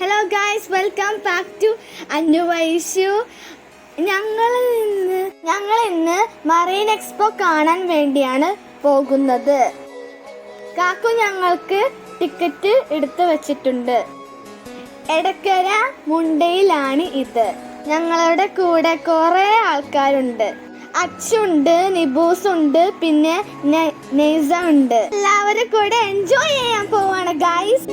Hello guys, welcome back to Annu Vaishu. ഞങ്ങൾ ഇന്ന് marine expo കാണാൻ വേണ്ടിയാണ് പോകുന്നത്. കാക്കു ഞങ്ങൾക്ക് ടിക്കറ്റ് എടുത്തു വെച്ചിട്ടുണ്ട്. എടക്കര മുണ്ടയിലാണ് ഇത്. ഞങ്ങളുടെ കൂടെ കുറേ ആൾക്കാരുണ്ട്. അച്ചുണ്ട്, നിബൂസ് ഉണ്ട്, പിന്നെ നെയ്സ ഉണ്ട്. എല്ലാവരും കൂടെ എൻജോയ് ചെയ്യാൻ പോവാണ് ഗായ്സ്.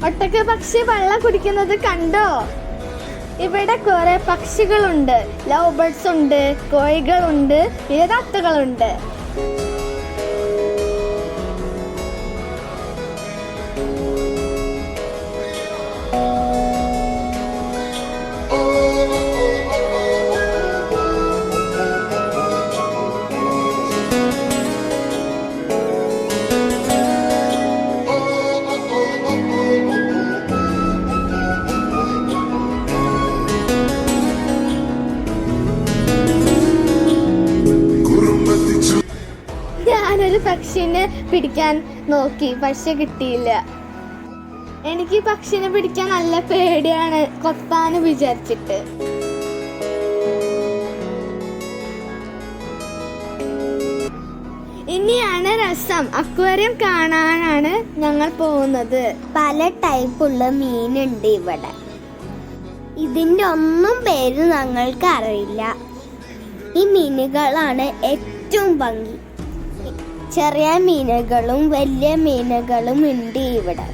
ഒട്ടക പക്ഷി വെള്ളം കുടിക്കുന്നത് കണ്ടോ? ഇവിടെ കുറെ പക്ഷികളുണ്ട്. ലവ് ബേർഡ്സ് ഉണ്ട്, കോഴികളുണ്ട്, പിന്നെ തത്തകളുണ്ട്. ഞാനൊരു പക്ഷിനെ പിടിക്കാൻ നോക്കി, പക്ഷെ കിട്ടിയില്ല. എനിക്ക് പക്ഷിനെ പിടിക്കാൻ നല്ല പേടിയാണ്, കൊത്താന് വിചാരിച്ചിട്ട്. ഇനിയാണ് രസം. അക്വേറിയം കാണാനാണ് ഞങ്ങൾ പോകുന്നത്. പല ടൈപ്പുള്ള മീനുണ്ട് ഇവിടെ. ഇതിന്റെ ഒന്നും പേര് ഞങ്ങൾക്ക് അറിയില്ല. ഈ മീനുകളാണ് ഏറ്റവും ഭംഗി. ചെറിയ മീനുകളും വലിയ മീനുകളും ഉണ്ട് ഇവിടെ.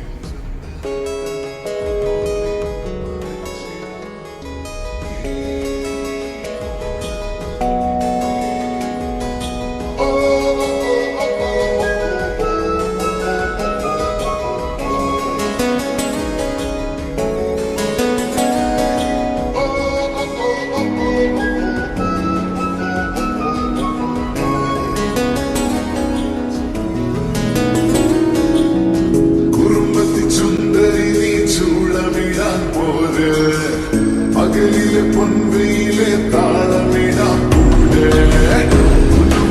പകലിലെ പൊൻവെയിലെ താളമിടാം കൂടെ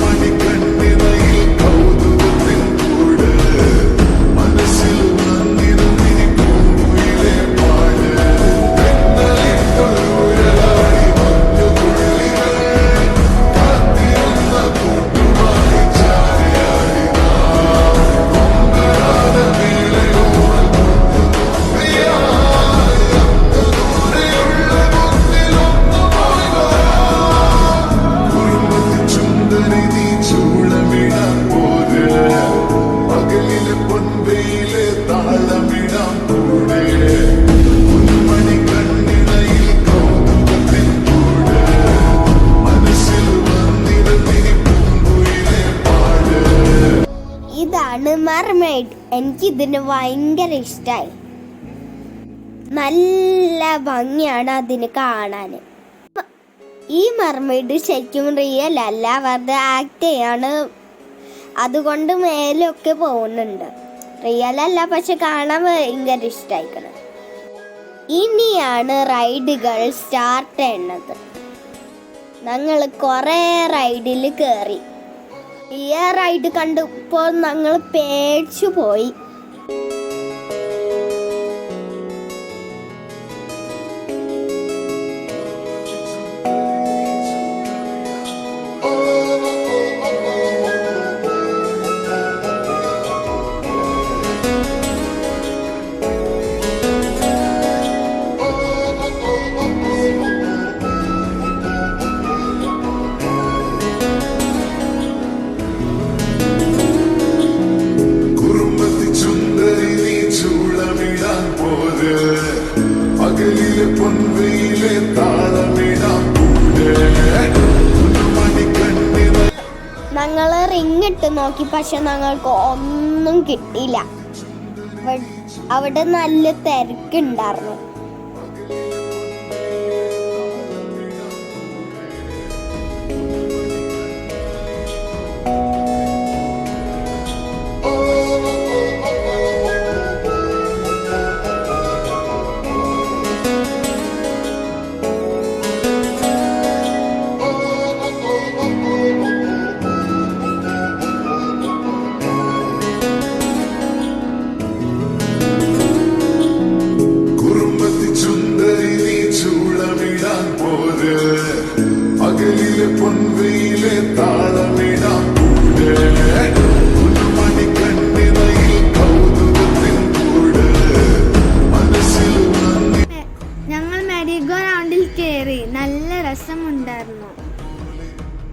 മണിക്കണ്ണിനയിൽ കൗതുകത്തിൻ കൂടെ മനസ്സിൽ വന്നിരുന്നിനി പൂവിലെ പാട് പെണ്ണലിട്ടൊരുഴലായി മഞ്ഞുതുള്ളികൾ കാത്തിരുന്ന കൂട്ടുമായി ചാരിയാടിനാ കൊമ്പരാത മേലയോളം ഇതാണ് മെർമെയ്ഡ്. എനിക്ക് ഇതിന് ഭയങ്കര ഇഷ്ടമായി. നല്ല ഭംഗിയാണ് അതിന് കാണാൻ. ഈ മെർമെയ്ഡ് ശരിക്കും റിയൽ അല്ല, വെറുതെ ആക്ട് ചെയ്യാണ്. അതുകൊണ്ട് മേലൊക്കെ പോകുന്നുണ്ട്. റിയൽ അല്ല, പക്ഷെ കാണാൻ ഭയങ്കര ഇഷ്ടമായിക്കണം. ഇനിയാണ് റൈഡുകൾ സ്റ്റാർട്ട് ചെയ്യുന്നത്. ഞങ്ങൾ കുറേ റൈഡിൽ കയറി. ഈ റൈഡ് കണ്ടപ്പോൾ ഞങ്ങൾ പേടിച്ചു പോയി. പകലിലെ പൊൻവെയിലെ താളമിടാം കൂടെ മണിക്കണ്ണിന. ഞങ്ങള് റിങ് ഇട്ട് നോക്കി, പക്ഷെ ഞങ്ങൾക്ക് ഒന്നും കിട്ടിയില്ല. അവിടെ നല്ല തിരക്കുണ്ടായിരുന്നു.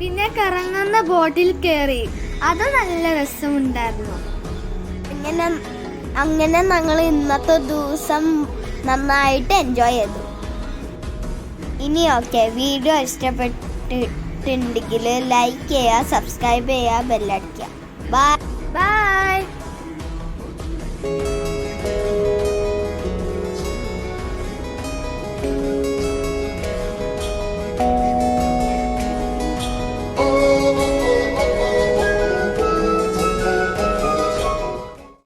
പിന്നെ കറങ്ങുന്ന ബോട്ടിൽ കയറി, അത് നല്ല രസമുണ്ടായിരുന്നു. അങ്ങനെ ഞങ്ങൾ ഇന്നത്തെ ദിവസം നന്നായിട്ട് എൻജോയ് ചെയ്തു. ഇനി ഓക്കെ, വീഡിയോ ഇഷ്ടപ്പെട്ടിട്ടുണ്ടെങ്കിൽ ലൈക്ക് ചെയ്യുക, സബ്സ്ക്രൈബ് ചെയ്യുക, ബെല്ലടിക്കുക. ബൈ. ബൈ. Thank